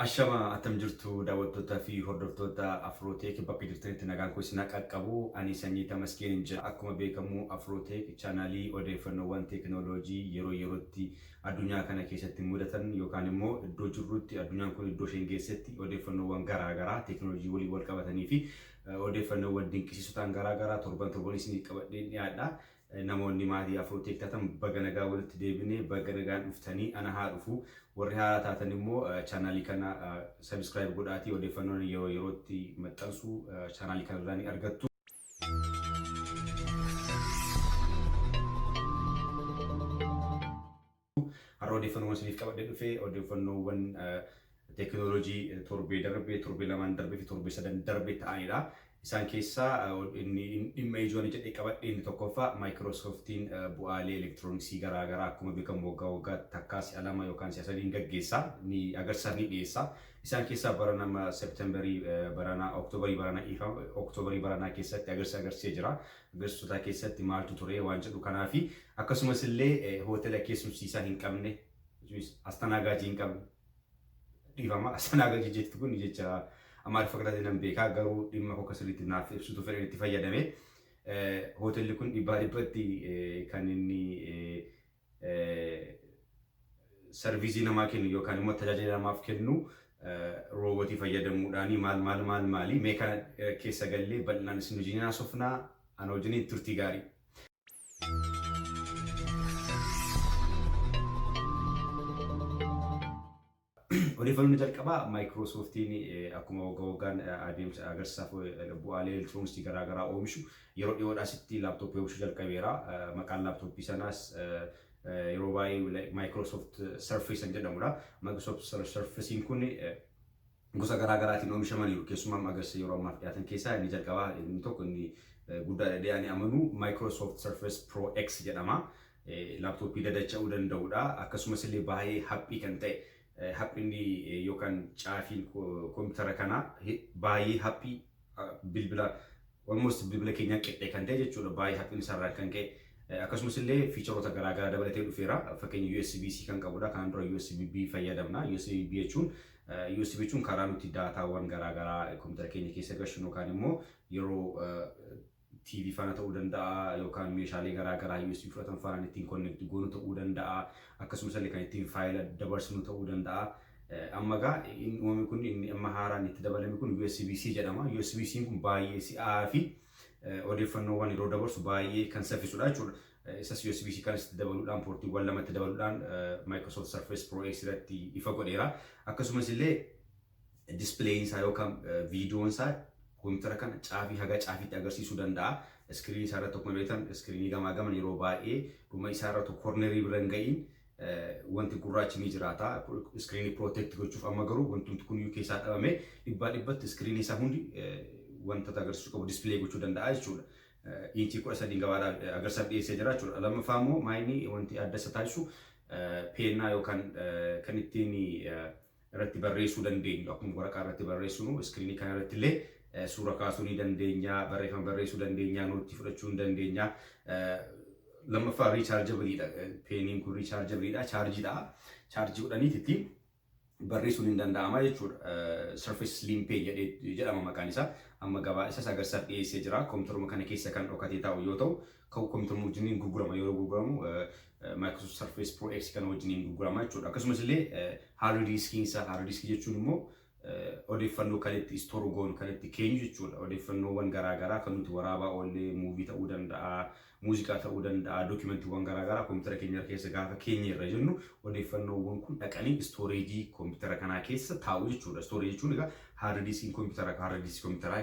Ashama atam jirtu daawwattoota fi hordoftoota Afrooteek bakka jirtanitti nagaan koo isin qaqqabu ani sanyii Tamaskeen jira. Akkuma beekamu Afrooteek chaanaalii odeeffannoowwan teekinoolojii yeroo yerootti addunyaa kana keessatti mudatan yookaan immoo iddoo jirrutti addunyaan kun iddoo isheen geessetti odeeffannoowwan garaagaraa teekinoolojii waliin wal qabatanii fi odeeffannoowwan dinqisiisotaan garaagaraa torban isin qabadhee dhiyaadha. Namoonni maatii Afrooteek taatan Baga Nagaan walitti deebinee Baga Nagaan dhuftanii ana haa dhufu warri haa taatan immoo chaanaalii kana subscribe godhaatii odeeffannoon yeroo yerootti maxxansu chaanaalii kana irraa ni argattu. Har'a odeeffannoowwan isiniif qabadhee dhufee odeeffannoowwan teekinoolojii torbee lamaan darbee fi torbee sadan darbee ta'anidha. Isaan keessaa dhimma ijoon jedhee qabadhee inni tokkoffaa Maayikiroosooftiin bu'aalee elektirooniksii garaagaraa akkuma beekamu waggaa waggaatti takkaa si'a lama yookaan si'a sadiin gaggeessa ni agarsiisa ni dhiyeessa. Isaan keessaa bara Seeptembarii baranaa Oktoobarii baranaa keessatti agarsiisee jira. Agarsiisota keessatti maaltu ture waan jedhu kanaa fi akkasumas illee hootela keessumsiisaa hin qabne astanaagaajii hin qabne dhiifama astanaagaajii jettu kun jecha Amaar fakkaatee nan beekaa garuu dhimma kokka sirriitti naaf ibsutu fedhan itti fayyadame. Hoteelli kun dhibbatti kan inni sarviisii namaa kennu yookaan immoo tajaajila namaaf kennu roobootii fayyadamuudhaan maali mee kana keessa gallee bal'inaan isin wajjin haasofnaa ana wajjin turtii gaarii. Odeeffannoon jalqabaa Maayikiroosooftiin akkuma waggaan adeemsa agarsiisaaf bu'aalee elektirooniksii garaagaraa oomishu yeroo dhiyoodhaasitti laaptooppii oomishuu jalqabeera. Maqaan laaptooppii sanaas yeroo baay'ee Maayikiroosoft Surface jedhamudha. Maayikiroosoft Surfacein kun gosa garaagaraatiin oomishamaniiru. Keessumaa agarsiisa yeroo ammaaf dhiyaatan keessaa inni jalqabaa inni tokko inni guddaadha jedhanii amanu Maayikiroosoft Surface Pro X jedhama. Laaptooppii dadacha'uu danda'udha. Akkasumas illee baay'ee haphii kan ta'e. Haphinni yookaan caafiin koompitara kana baay'ee haphii bilbila almost bilbila keenya qixxee kan ta'e jechuudha. Baay'ee haphiin isaarraa kan ka'e akkasumas illee fiicharoota garaagaraa dabalatee dhufeera. Fakkeenya USB-C kan qabudha. Kanaan dura USB-B fayyadamna. USB jechuun karaa nuti daataawwan garaagaraa koompitara keenya keessa galchinu yookaan immoo yeroo TV faana ta'uu danda'a yookaan meeshaalee garaagaraa USB fudhatan faana ittiin connect goonu ta'uu danda'a. Akkasumas illee kan ittiin faayila dabarsinu ta'uu danda'a. Amma egaa uumamni kun inni amma haaraan itti dabalame kun USB-C jedhama. USB-C kun baay'ee si'aa fi odeeffannoowwan yeroo dabarsu baay'ee kan saffisudha jechuudha. Isas USB-C kan itti dabaluudhaan poortiiwwan lamatti dabaluudhaan Microsoft Surface Pro X irratti ifa godheera. Akkasumas illee displeeyin isaa yookaan viidiyoon isaa koompitara kana caafii haga caafiitti agarsiisuu danda'a. Iskiriinii isaa irratti akkuma beektan iskiriinii gamaa gaman yeroo baay'ee dhuma isaa irratti koornerii bira hin ga'iin wanti gurraachi ni jiraata. Iskiriinii protect gochuuf amma garuu wanti kun keessaa dhabame dhibbatti iskiriinii isaa hundi wantoota agarsiisuu qabu displee gochuu danda'a jechuudha. Inchii 13 gabaadhaa agarsiisaaf dhiyeessee jira jechuudha. Lammaffaa immoo maayinii wanti adda isa taasisu peennaa yookaan kan ittiin irratti barreessuu dandeenyu akkuma waraqaa irratti barreessinu iskiriinii kana irratti illee suura kaasuu ni dandeenya, barreeffama barreessuu dandeenya, nootii fudhachuu ni dandeenya. Lammaffaa riichaarjabiliidha. Peeniin kun riichaarjabiliidha, chaarjiidha. Chaarjii godhaniiti barreessuun ni danda'ama jechuudha. Surface Slim Pen jedhama maqaan isaa. Amma gabaa isaas agarsiisaaf dhiyeessee jira. Koompitara kana keessa kan dhokatee taa'u yoo ta'u, kan koompitara wajjin gurgurama yeroo gurguramu Microsoft Surface Pro X kana wajjin gurgurama jechuudha. Akkasumas illee hard diskiin isaa hard diskii jechuun immoo odeeffannoo kan itti istoor goonu kan itti keenyu jechuudha. Odeeffannoowwan garaagaraa kan nuti waraabaa oollee muuvii ta'uu danda'a, muuziqaa ta'uu danda'a, dookumentiiwwan garaagaraa koompitara keenya keessa gaafa keenya irra jennu odeeffannoowwan kun dhaqanii istooreejii koompitara kanaa keessa taa'u jechuudha. Istooreejii jechuun egaa haard diskiin koompitaraa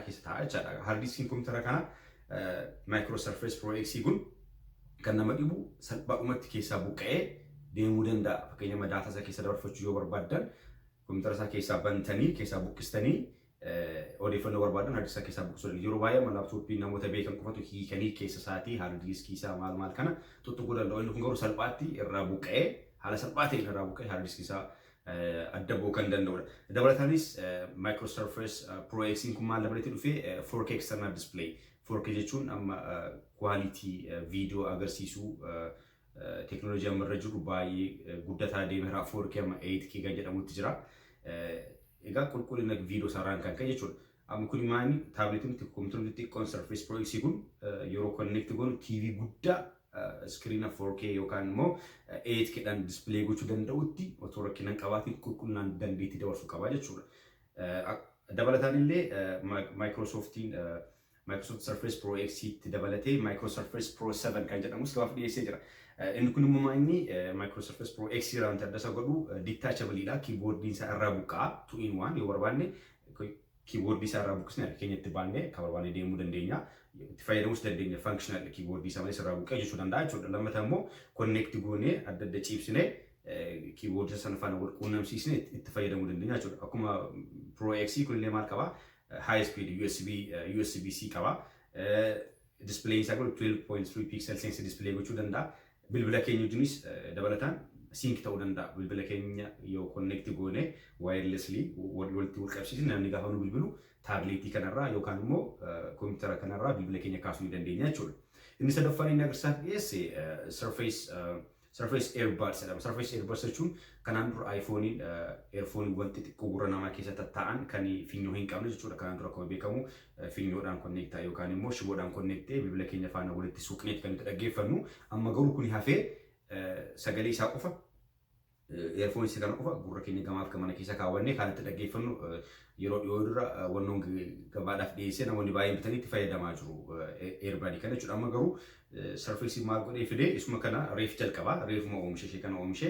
keessa taa'a jechaadha. Haard diskiin koompitara kana Microsoft Surface Pro X kun kan nama dhibu salphaadhumatti keessaa buqqa'ee deemuu danda'a. Fakkeenyaaf daataa isaa keessa dabarfachuu yoo barbaaddan koompitara isaa keessaa bantanii keessaa buqqistanii odeeffannoo barbaadan hard diskii keessaa buqqisuu danda'u. Yeroo baay'ee laaptooppii namoota beekan qofatu hiikanii keessa isaatii hard diskii isaa maal kana tuttuquu danda'u. Inni kun garuu salphaatti irraa buqqa'ee haala salphaa ta'een irraa buqqa'ee hard diskii isaa adda ba'uu kan danda'udha. Dabalataanis Microsoft Surface Pro X kun maal dabalatee dhufee 4K external display. 4K jechuun amma quality viidiyoo agarsiisuu teekinoolojii amma irra jiru baay'ee guddataa deemeera. 4K amma 8K kan jedhamutti jira. Egaa qulqullina viidiyoo sararaan kan ka'e jechuudha. Amma kun maani taabileetiin kompiitarri xiqqoon Surface Pro X kun yeroo connect goonu TV guddaa screen 4K yookaan immoo 8K dhaan display gochuu danda'utti otoo rakkinaan qabaatiin qulqullinaan dandeettii dabarsuu qabaa jechuudha. Dabalataan illee Microsoft Surface Pro X itti dabalatee Microsoft Surface Pro 7 kan jedhamus gabaaf dhiyeessee jira. Inni kun immoo inni Microsoft Surface Pro X irraa wanti adda isa godhu detachable dha. Keyboardiin isaa irraa buqqaa 2-in-1 yoo barbaanne keyboardii isaa irraa buqqisnee harka keenya itti baannee kan barbaanne deemuu dandeenya. Itti fayyadamus dandeenya functional keyboardii isaa malee irraa buqqee jechuu danda'a jechuudha. Lammataa immoo connect goonee adda adda ciibsinee keyboardii sana faana wal quunnamsiisnee itti fayyadamuu dandeenya jechuudha. Akkuma Pro X kun illee maal qaba? High speed USB-C qaba. Display isaa kun 12.3 pixel sense display gochuu danda'a. Bilbila keenya wajjinis dabalataan sync ta'uu danda'a. Bilbila keenya yoo connect goone wirelessly walitti wal qabsiisne namni gaafa nu bilbilu taabileetii kanarraa yookaan immoo kompiitara kanarraa bilbila keenya kaasuu ni dandeenya jechuudha. Inni sadaffaan inni agarsiisaa dhiyeesse Surface Earbuds jedhama. Surface Earbuds jechuun kanaan dura iPhone'iin earphone wanti xiqqoo gurra namaa keessa taa'an kan finyoo hin qabne jechuudha. Kanaan dura akkuma beekamu finyoodhaan connect yookaan immoo shiboodhaan connect bilbila keenya faana walitti suuqneet kan nuti dhaggeeffannu. Amma garuu kun hafee sagalee isaa qofa earphone isa kana qofa gurra keenya gamaaf gamana keessa kaawwannee kan itti dhaggeeffannu yeroo dhiyoo dura wannoon gabaadhaaf dhiyeessee namoonni baay'een bitanii itti fayyadamaa jiru earbadii kana jechuudha. Amma garuu Surface maal godhee fidee isuma kana reef jalqabaa reefuma oomishe ishee kana oomishe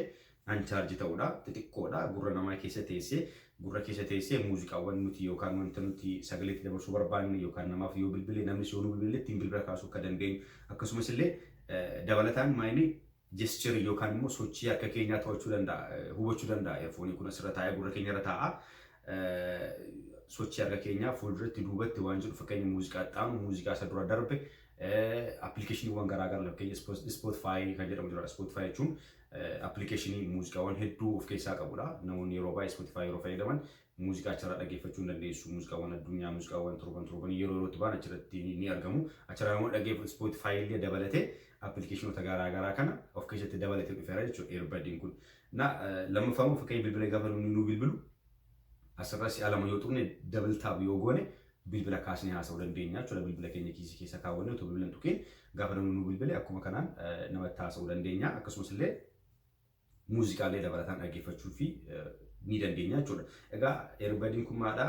anchaarji ta'uudha xixiqqoodha gurra namaa keessa teessee muuziqaawwan nuti yookaan wanta nuti sagaleetti dabarsuu barbaanne yookaan namaaf yoo bilbilee namnis yoo nu bilbilee ittiin bilbila kaasuu akka dandeenyu akkasumas illee dabalataan maayini gesture yookaan immoo sochii harka keenyaa to'achuu danda'a hubachuu danda'a earphone kun asirra taa'ee gurra keenya irra taa'a. Sochii harka keenyaa fuulduratti duubatti waan jedhu fakkeenya muuziqaa xaanu muuziqaa isa dura darbe appilikeeshiniiwwan garaagaraa fakkeenya Spotify kan jedhamu jira. Spotify jechuun appilikeeshinii muuziqaawwan hedduu of keessaa qabudha. Namoonni yeroo baay'ee Spotify yeroo fayyadaman muuziqaa achirraa dhaggeeffachuu dandeessu. Muuziqaawwan addunyaa muuziqaawwan torban yerootti ba'an achirratti ni argamu. Achirraa immoo dhaggeeffatu Spotify illee dabalatee appilikeeshinoota garaagaraa kana of keessatti dabalatee dhufeera jechuudha earbadiin kun. Lammaffaa fakkeenya bilbila gaafa nu bilbilu asirraa si'a lama yoo tuqne double tap yoo goone bilbila kaasnee haasa'uu dandeenya jechuudha. Bilbila keenya kiisii keessa kaawwannee otoo bilbila hin tuqiin gaafa namni nu bilbile akkuma kanaan namatti haasa'uu dandeenya. Akkasumas illee muuziqaalee dabalataan dhaggeeffachuu fi ni dandeenya jechuudha. Egaa earbadiin kun maadha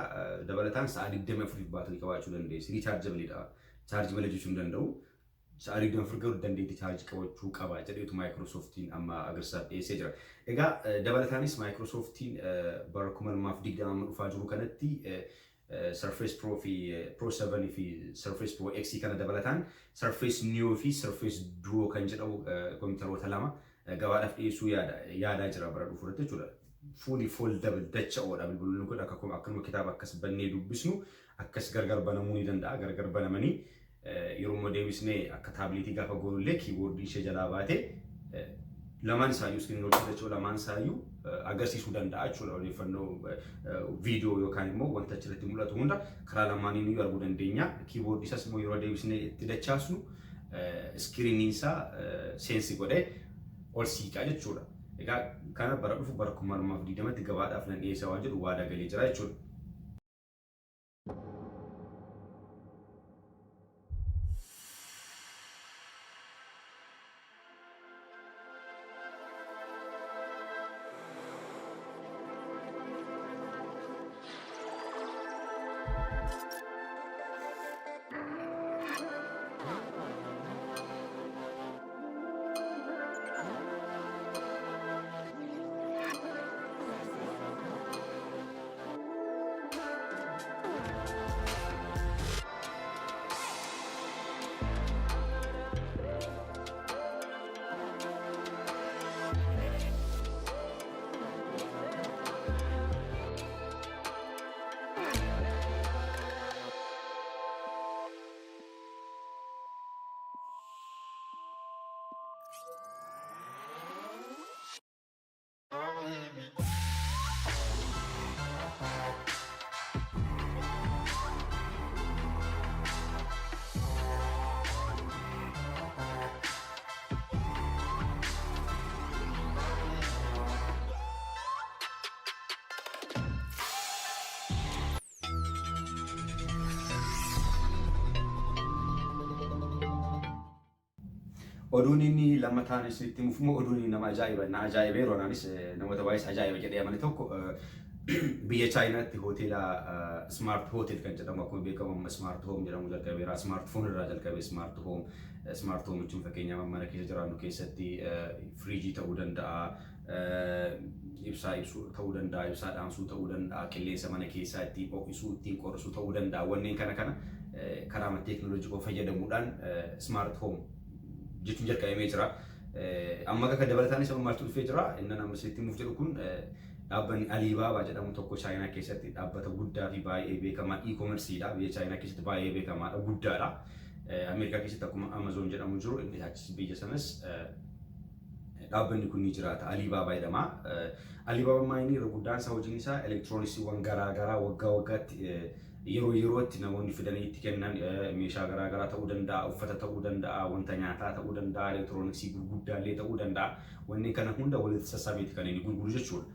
dabalataan sa'a 24 baatirii qabaachuu dandeessi. Riichaarjabiliidha. Chaarjii malee jechuu hin danda'u. Sa'a 24 garuu dandeettii chaarjii qabachuu qaba jedheetu Microsoftiin amma agarsiisaa dhiyeessee jira. Egaa dabalataanis Microsoftiin bara 2020 dhufaa jiru kanatti Surface Pro fi Pro 7 fi Surface Pro X kana dabalataan Surface Neo fi Surface Duo kan jedhamu kompiitaroota lama gabaadhaaf dhiyeessuu yaadaa jira bara dhufuurratti jechuudha. Fully foldable dacha'oodha bilbiluun kun akkuma kitaaba akkas bannee dubbisnu akkas gargar banamuu ni danda'a. Gargar banamanii yeroo immoo deebisnee akka taabileetii gaafa goonullee kiiboordii ishee jalaa baatee lamaan isaayyuu iskiriinoota dacha'oo lamaan isaayyuu agarsiisuu danda'a jechuudha. Odeeffannoo viidiyoo yookaan immoo wanta achirratti mul'atu hunda karaa lamaaniin arguu dandeenya. Kiiboordii isaas immoo yeroo deebisnee itti dachaasnu iskiriiniin isaa seensi godhee ol siiqaa jechuudha. Egaa kana bara dhufu bara 2020tti gabaadhaaf nan dhiyeessaa waan jedhu waadaa galee jira jechuudha. oduun inni lammataan isinitti muufuma oduun nama ajaa'iba na ajaa'ibee roonaanis namoota baay'ees ajaa'iba jedhee amane tokko biyya chaayinaatti hoteela smart hotel kan jedhamu akkuma beekamu smart home jedhamu jalqabeera smart phone irraa jalqabee smart home jechuun fakkeenyaaf mana keessa jiraannu keessatti firiijii ta'uu danda'a ibsaa ibsuu ta'uu danda'a ibsaa dhaamsuu ta'uu danda'a qilleensa mana keessaa ittiin ho'isuu ittiin qorrisuu ta'uu danda'a wanneen kana karaa teekinoolojii fayyadamuudhaan smart home jechuun jalqabamee jira. Amma akka dabalataanis amma maaltu dhufee jira inni nama sitti muuf jedhu kun dhaabbanni Alibaba jedhamu tokko Chaayinaa keessatti dhaabbata guddaa fi baay'ee beekamaa e-commerceedha. Biyya Chaayinaa keessatti baay'ee beekamaadha guddaadha. Ameerikaa keessatti akkuma Amazon jedhamu jiru inni achis biyya sanas dhaabbanni kun ni jiraata. Alibaba jedhama. Alibaba maayinii irra guddaan isaa hojiin isaa elektirooniksiiwwan garaagaraa waggaa waggaatti yerootti namoonni fidanii itti kennan meeshaa garaagaraa ta'uu danda'a, uffata ta'uu danda'a, wanta nyaataa ta'uu danda'a, elektirooniksii gurguddaallee ta'uu danda'a. Wanneen kana hunda walitti sassaabeeti kan inni gurguru jechuudha.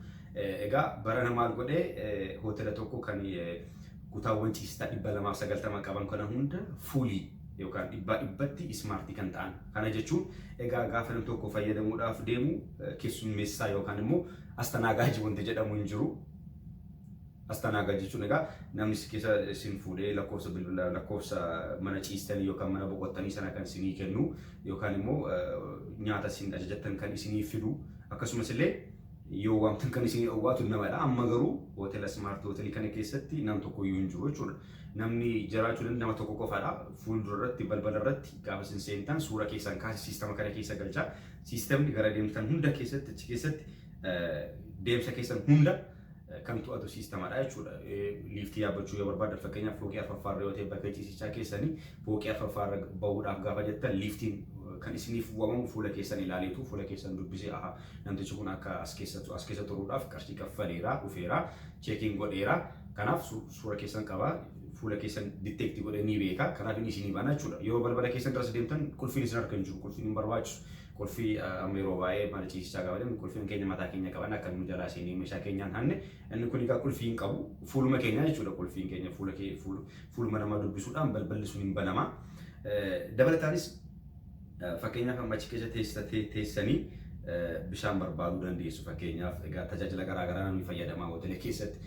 Egaa bara maal godhee hoteela tokko kan kutaawwan ciistaa 290 qaban kana hunda fuulii yookaan dhibbatti ismaartii kan ta'an. Kana jechuun egaa gaafa namni tokko fayyadamuudhaaf deemu keessummeessaa yookaan immoo astanaagaajii wanti jedhamu hin jiru. Astanaagaajii jechuun egaa namni keessa isin fuudhee lakkoofsa bilbilaa lakkoofsa mana ciistanii yookaan mana boqottanii sana kan isinii kennu yookaan immoo nyaata isin ajajattan kan isinii fidu akkasumas illee yoo waamtan kan isinii dhowwaatu namadha. Amma garuu hoteela smart hoteelii kana keessatti nam tokko iyyuu hin jiru jechuudha. Namni jiraachuu danda'u nama tokko qofaadha. Fuuldurarratti balbala irratti gaafa isin seentan suura keessan kaasee siistama kana keessa galchaa. Siistamni gara deemtan hunda keessatti achi keessatti deemsa keessan hunda kan to'atu siistamaadha jechuudha. Liiftii yaabbachuu yoo barbaaddan fakkeenyaaf fooqii arfaffaarra yoo ta'e bakka ciisichaa keessanii fooqii arfaffaarra bahuudhaaf gaafa jettan liiftiin kan isiniif waamamu fuula keessan ilaaleetu fuula keessan dubbisee aha namtichi kun akka as keessa turuudhaaf qarshii kaffaleera dhufeera cheekiin godheera kanaaf suura keessan qaba fuula keessan diteektii godhee ni beeka kanaaf inni isinii bana jechuudha. Yoo balbala keessan irra deemtan qulfiin isin harka hin jiru qulfiin hin barbaachisu. Qulfii amma yeroo baay'ee mana ciisichaa qabaatan qulfiin keenya mataa keenya qaban akka nu jalaa seenee meeshaa keenyaan hanne inni kun egaa qulfii hin qabu fuuluma keenya jechuudha. Qulfiin keenya fuuluma namaa dubbisuudhaan balballi sun hin banama. Dabalataanis fakkeenyaaf amma achi keessa teessanii bishaan barbaaduu dandeessu. Fakkeenyaaf egaa tajaajila garaagaraa namni fayyadamaa hoteela keessatti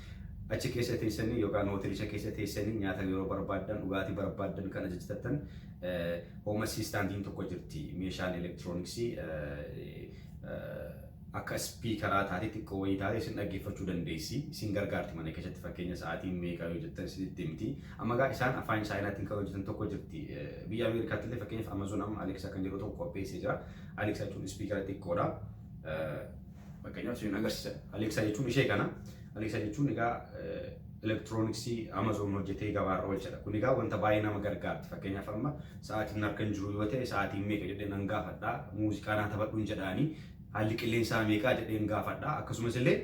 achi keessa teessanii yookaan hoteelicha keessa teessanii nyaata yeroo barbaaddan dhugaatii barbaaddan kan ajajattan home assistant tokko jirti. Meeshaan elektirooniksii akka spiikaraa taatee xiqqoo wayii taatee isin dhaggeeffachuu dandeessi. Isin gargaarti mana keessatti fakkeenya sa'aatiin meeqa yoo jettan isinitti himti. Amma egaa isaan afaan chaayinaatiin kan hojjetan tokko jirti. Biyya Ameerikaatti illee fakkeenyaaf Amazon amma Alexa kan jedhu tokko qopheessee jira. Alexa jechuun spiikara xiqqoodha. Fakkeenyaaf isin agarsiisa. Alexa jechuun ishee kana. Alexa jechuun egaa elektirooniksii Amazon hojjetee gabaarra oolchadha. Kun egaa wanta baay'ee nama gargaarti. Fakkeenyaaf amma sa'aatiin harka hin jiru yoo ta'e sa'aatiin meeqa jedhee nan gaafadha. Muuziqaa naa taphadhuun jedhaanii haalli qilleensaa meeqaa jedheen gaafadha. Akkasumas illee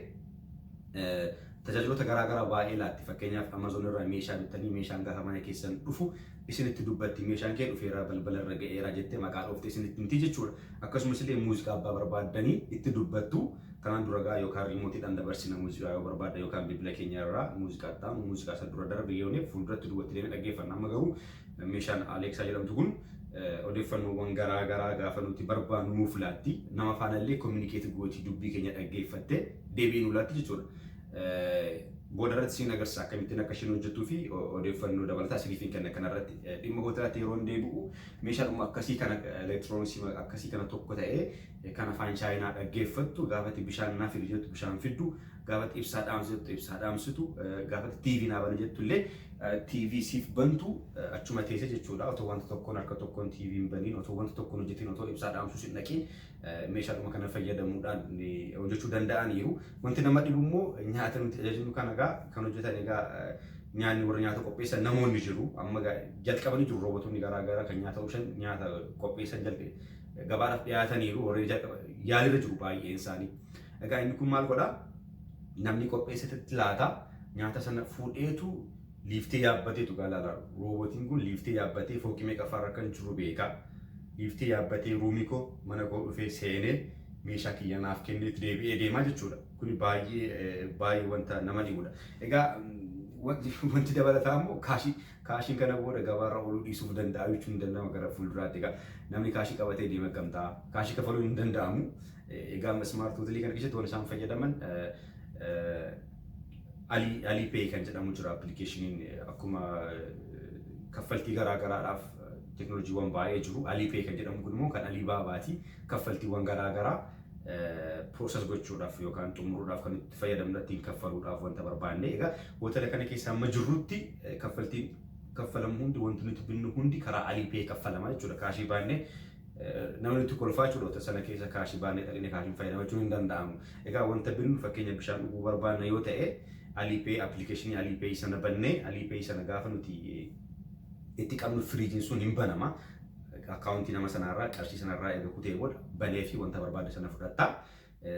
tajaajiloota garaagaraa baay'ee laatti. Fakkeenyaaf Amazon irraa meeshaa bittanii meeshaan gaafa mana keessan dhufu isinitti dubbatti meeshaan kee dhufeera balbala irra ga'eera jettee maqaa dhoofte isinitti himti jechuudha. Akkasumas illee muuziqaa abbaa barbaaddanii itti dubbattu. Kanaan dura gaa yookaan riimootiidhaan dabarsina muuziqaa yoo barbaadda yookaan bilbila keenya irraa muuziqaa ta'an muuziqaa isa dura darbe yoo ta'e fuulduratti dubbatti deemee dhaggeeffanna. Amma garuu meeshaan Alexa jedhamtu kun odeffannoowwan garaagaraa gaafa nuti barbaannu nuuf laatti nama faana illee kominikeetii gootii dubbii keenya dhaggeeffattee deebii nu laatti jechuudha. Booda irratti siin agarsiisa akkamittiin akka isheen hojjettuu fi odeeffannoo dabalataa isiniif kenna kanarratti dhimma hoteelaatti yeroo deebi'u meeshaan akkasii kana elektirooniksii akkasii kana tokko ta'ee kan afaan chaayinaa dhaggeeffattu gaafatti bishaan naaf fidu jettu bishaan fiddu gaafatti ibsaa dhaamsitu ibsaa dhaamsitu gaafatti TV naa bana jettu illee TV siif bantu achuma teesse jechuudha. Otoo wanta tokkoon harka tokkoon TV hin baniin otoo wanta tokkoon hojjetiin otoo ibsaa dhaamsus hin dhaqiin meeshaadhuma kana fayyadamuudhaan hojjechuu danda'aniiru. Wanti nama dhibu immoo nyaata nuti tajaajilu kana egaa kan hojjetan egaa nyaanni warra nyaata qopheessan namoonni jiru. Amma jalqabanii jiru roobotonni garaagaraa kan nyaata oomshan nyaata qopheessan gabaadhaaf dhiyaataniiru warri yaalirra jiru baay'een isaanii. Egaa inni kun maal godhaa? Namni qopheessatti laata nyaata sana fuudheetu liiftee yaabbateetu gaalaala. Roobootiin kun liiftee yaabbatee fooqii meeqa farra kan jiru beeka. Liiftee yaabbatee ruumii koo mana koo dhufee seenee meeshaa kiyya naaf kenneetu deebi'ee deemaa jechuudha. Kun baay'ee wanta nama dhibudha. Egaa wanti dabalataa immoo kaashiin kana booda gabaarra ooluu dhiisuuf danda'a jechuun hin danda'ama gara fuulduraatti. Egaa namni kaashii qabatee deema gamtaa kaashii kafaluu hin danda'amu. Egaa smart hotelii kana keessatti waan isaan fayyadaman Alipay kan jedhamu jira appilikeeshiniin akkuma kaffaltii garaagaraadhaaf teekinooloojiiwwan baay'ee jiru. Alipay kan jedhamu kun immoo kan Alibaabaati. Kaffaltiiwwan garaagaraa proses gochuudhaaf yookaan xumuruudhaaf kan itti fayyadamnu ittiin kaffaluudhaaf wanta barbaanne. Egaa hoteela kana keessa amma jirrutti kaffaltiin kaffalamu hundi wanti nuti binnu hundi karaa Alipay kaffalama jechuudha. Kaashii baannee namni nuti kolfaa jechuudha. Sana keessa kaashii baannee dhaqnee kaashiin fayyadamachuu hin danda'amu. Egaa wanta binnu fakkeenya bishaan dhuguu barbaanna yoo ta'e Alipay appilikeeshinii Alipay sana bannee Alipay sana gaafa nuti itti qabnu firiijiin sun hin banama. Akkaawuntii nama sanarraa qarshii sanarraa eega kutee booda banee fi wanta barbaade sana fudhatta.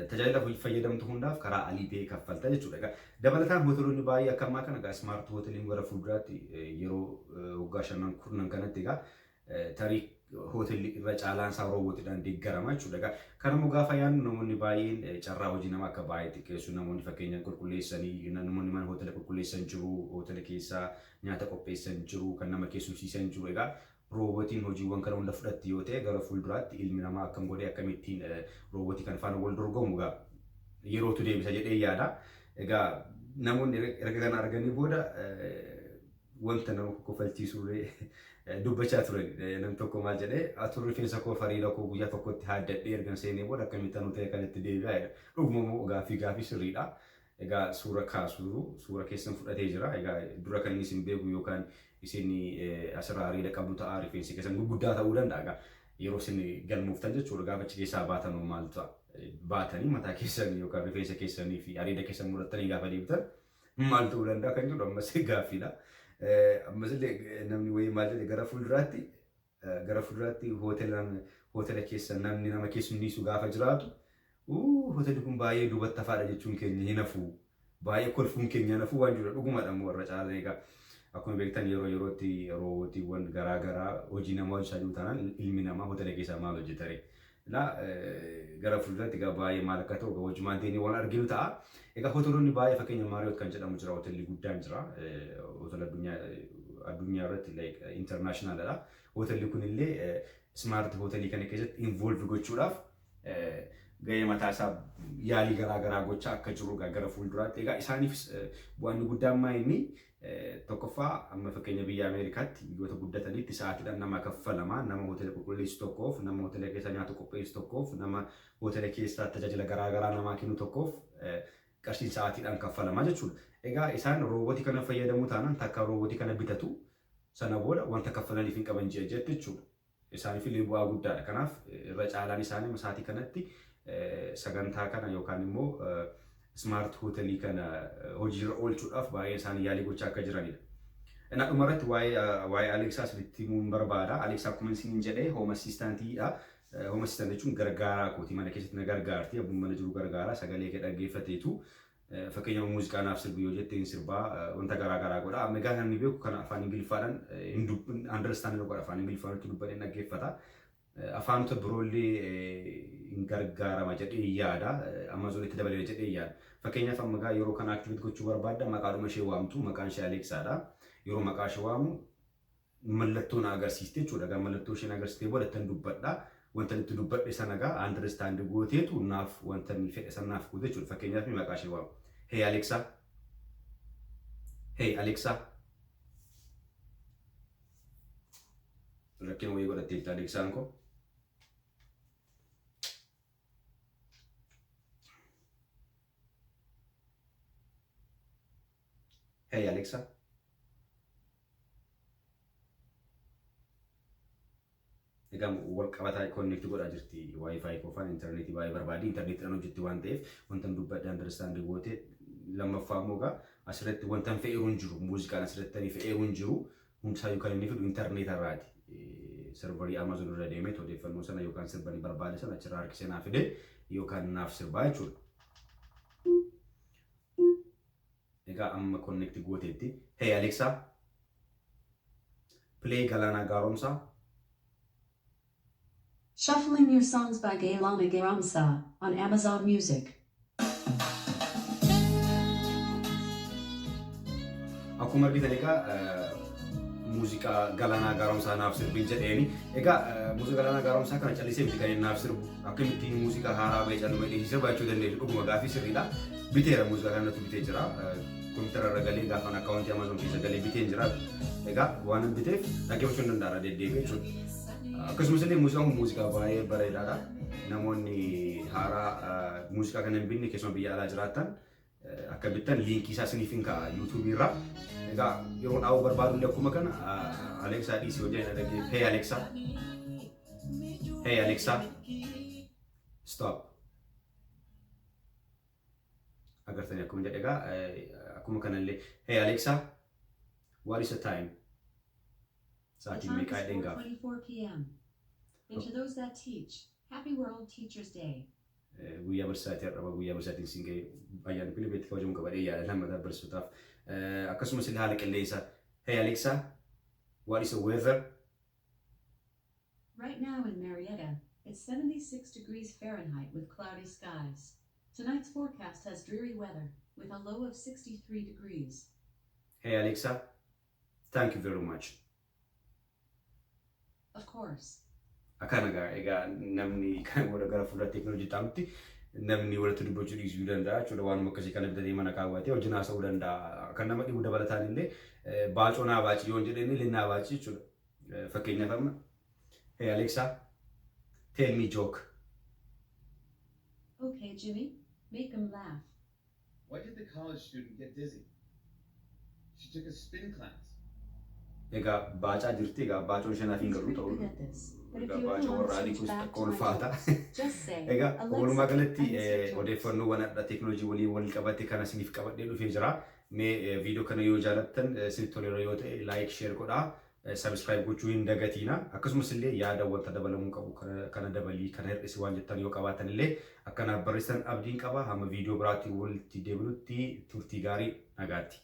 Tajaajila fayyadamtu hundaaf karaa Alipay kaffalta jechuudha. Egaa dabalataan hoteelonni baay'ee akka ammaa kana egaa smart hoteliin gara fuulduraatti yeroo waggaa 5-10 kanatti egaa tarii hoteelli irra caalaan isaa roobootiidhaan deeggarama jechuudha. Egaa kanammoo gaafa yaadnu namoonni baay'een carraa hojii nama akka baay'ee xiqqeessu namoonni fakkeenyaan qulqulleessanii namoonni mana hoteela qulqulleessan jiru, hoteela keessaa nyaata qopheessan jiru, kan nama keessumsiisan jiru. Egaa roobootiin hojiiwwan kana hunda fudhatti yoo ta'e gara fuulduraatti ilmi namaa akkam godhee akkamittiin roobootii kana faana wal dorgomu egaa yerootu deebisa jedhee yaada. Egaa namoonni erga kana arganii booda wanta nama kofalchiisu dubbachaa turan namni tokko maal jedhee atu rifeensa koo fariida koo guyyaa tokkotti haaddadhee ergan seenee booda akkamittan nu ta'e kanatti deebi'aa jedha. Dhuguma immoo gaaffii sirriidha. Egaa suura kaasuu suura keessan fudhatee jira. Egaa dura kan inni isin beeku yookaan isin asirraa hariida qabdu ta'a rifeensi keessan gurguddaa ta'uu danda'a. Egaa yeroo isin galmooftan jechuudha gaafa achi keessaa baatan maal ta'a baatanii mataa keessan yookaan rifeensa keessanii fi hariida keessan murattanii gaafa deebitan maal ta'uu danda'a kan jedhu ammas gaaffiidha. Ammas illee namni wayii maal jedhe gara fuulduraatti hoteela keessa namni nama keessumsiisu gaafa jiraatu hoteelli kun baay'ee duubatti hafaadha jechuun keenya hin hafu. Baay'ee kolfuun keenya hin hafu waan jiru dhugumadha immoo warra caalan. Egaa akkuma beektan yerootti roobootiiwwan garaagaraa hojii namaa hojjechaa jiru taanaan ilmi namaa hoteela keessaa maal hojjetare. Gara fuulduraatti egaa baay'ee maal akka ta'u hojiimaan deemnee waan arginu ta'a. Egaa hoteelonni baay'ee fakkeenya Maariyoot kan jedhamu jira. Hoteelli guddaan jira. Hoteela addunyaa irratti internationaladha. Hoteelli kunillee smart hoteelii kana keessatti involve gochuudhaaf gahee mataa isaa yaalii garaagaraa gochaa akka jiru gara fuulduraatti. Egaa isaaniifis bu'aan guddaan maayini tokkoffaa amma fakkeenya biyya Ameerikaatti biyyoota guddatanitti sa'aatiidhaan nama kaffalama. Nama hoteela qulqulleessu tokkoof, nama hoteela keessa nyaata qopheessu tokkoof, nama hoteela keessaa tajaajila garaagaraa namaa kennu tokkoof qarshiin sa'aatiidhaan kaffalama jechuudha. Egaa isaan roobootii kana fayyadamuu taanaan takka roobootii kana bitatu sana booda wanta kaffalaniif hin qaban jettu jechuudha. Isaaniif illee bu'aa guddaadha. Kanaaf irra caalaan isaanii sa'aatii kanatti sagantaa kana yookaan immoo smart hotelii kana hojiirra oolchuudhaaf baay'ee isaanii yaalii gochaa akka jiranidha. Dhumarratti waa'ee Aleksaa sirriitti himuun barbaada. Aleksaa akkuma isin jedhee hoom asistaantiidha. Hoom asistaantii jechuun gargaaraa kooti mana keessatti na gargaarti. Abbaan mana jiru gargaaraa sagalee kee dhaggeeffateetu fakkeenyaaf muuziqaa naaf sirbi yoo jetteen sirbaa wanta garaagaraa godha. Amma egaa kan inni beeku kan afaan Ingiliffaadhaan understand godha. Afaan Ingiliffaadhaan dubbadhee dhaggeeffata. Afaanota biroollee hin gargaarama jedhee yaada. Amaazonitti dabalee jedhee yaada. Fakkeenyaaf amma egaa yeroo kana aktiviit gochuu barbaadda maqaadhuma ishee waamtu maqaan ishee Aleksaadha. Yeroo maqaa ishee waamu mallattoo na agarsiiste jechuudha. Egaa mallattoo ishee na agarsiistee booda ittiin dubbadha. Wanta itti dubbadhe sana egaa understand gooteetu naaf wanta inni fedhe sana naaf goote jechuudha. Fakkeenyaaf maqaa ishee waamu. Hey Alexa. Hey Alexa. Rakkina wayii godhatteetti Aleksaan koo. Hey Alexa. Egaa walqabataa connect godhaa jirti wifi qofaan internetii baay'ee barbaadi internetiin hojjetti waan ta'eef wanta dubbadhe understand goote lammaffaa immoo egaa asirratti wanta fe'eeru hin jiru muuziqaan asirratti fe'eeru hin jiru hundisaayyuu kan inni fidu internetarraati. Serverii Amazon irra deemee odeeffannoo sana yookaan sirbanii barbaade sana achirraa harkisee naaf fide yookaan naaf sirbaa jechuudha. Egaa amma connect gooteetti. Hey Alexa. Play Galaanaa Gaaromsaa. Shuffling your songs by Galaanaa Gaaromsaa on Amazon Music. akkuma argitan egaa muuziqaa Galaanaa Gaaromsaa naaf sirbiin jedheeni egaa muuziqaa Galaanaa Gaaromsaa kana callisee miti kan naaf sirbu akkamittiin muuziqaa haaraa ba'ee callume dhiisee baachuu dandeessu dhuguma gaafii sirriidha biteera muuziqaa kanatti bitee jira kompiitara irra galee gaafan akkaawuntii Amazon keessa galee biteen jira egaa waan biteef dhaggeeffachuu hin danda'ara deddeebi'ee jechuudha akkasumas illee muuziqaan kun muuziqaa baay'ee bareedaadha namoonni haaraa muuziqaa kana hin binne keessumaa biyya alaa jiraatan akka bittan liinkii isaa isiniif hin kaa'a YouTube irraa egaa yeroo dhaabuu barbaadu illee akkuma kana Alexa dhiisii hojii hin dhagee Hey Alexa stop agartanii akkuma jedhe egaa akkuma kanallee Hey Alexa what is the time sa'aatiin meeqaa jedheen gaafa 4 p.m. And to those that teach, happy World Teachers Day. guyyaa barsiisaati har'a guyyaa barsiisaatiin siin ga'e ayyaana kun beekti kabajamu qabadhee yaada lammataa barsiisotaaf akkasumas illee haala qilleensa Hey Alexa what is the weather Right now in Marietta, it's 76 degrees Fahrenheit with cloudy skies. Tonight's forecast has dreary weather with a low of 63 degrees. Hey Alexa, thank you very much. Of course. Akkana egaa namni kan wada gara fuulduraatti teekinoolojii ta'utti namni walitti dubbachuu dhiisuu danda'a jechuudha waanuma akkasii kana bitatee mana kaawwatee hojii haasa'uu danda'a kan nama dhibu dabalataan illee baacoo naa baacii yoo jedhanii illee naa baacii jechuudha fakkeenyaaf amma Hey Alexa tell me joke. Okay Jimmy, make him laugh. Why did the college student get dizzy? She took a spin class. Egaa baacaa jirti egaa baacoon shanaaf hin galu ta'uu egaa baacoo warra adii kunis akka ulfaata egaa walumaa galatti odeeffannoowwan adda teekinoolojii waliin wal qabate kana isiniif qabadhee dhufee jira mee viidiyoo kana yoo jaalattan isinitti toleera yoo ta'e laayik sheer godhaa subscribe gochuu hin dagatiina akkasumas illee yaada wanta dabalamuu qabu kana dabalii kana hir'isi waan jettan yoo qabaatan illee akkanaaf barreessan abdiin qaba hamma viidiyoo biraatti walitti deebinutti turtii gaarii nagaatti.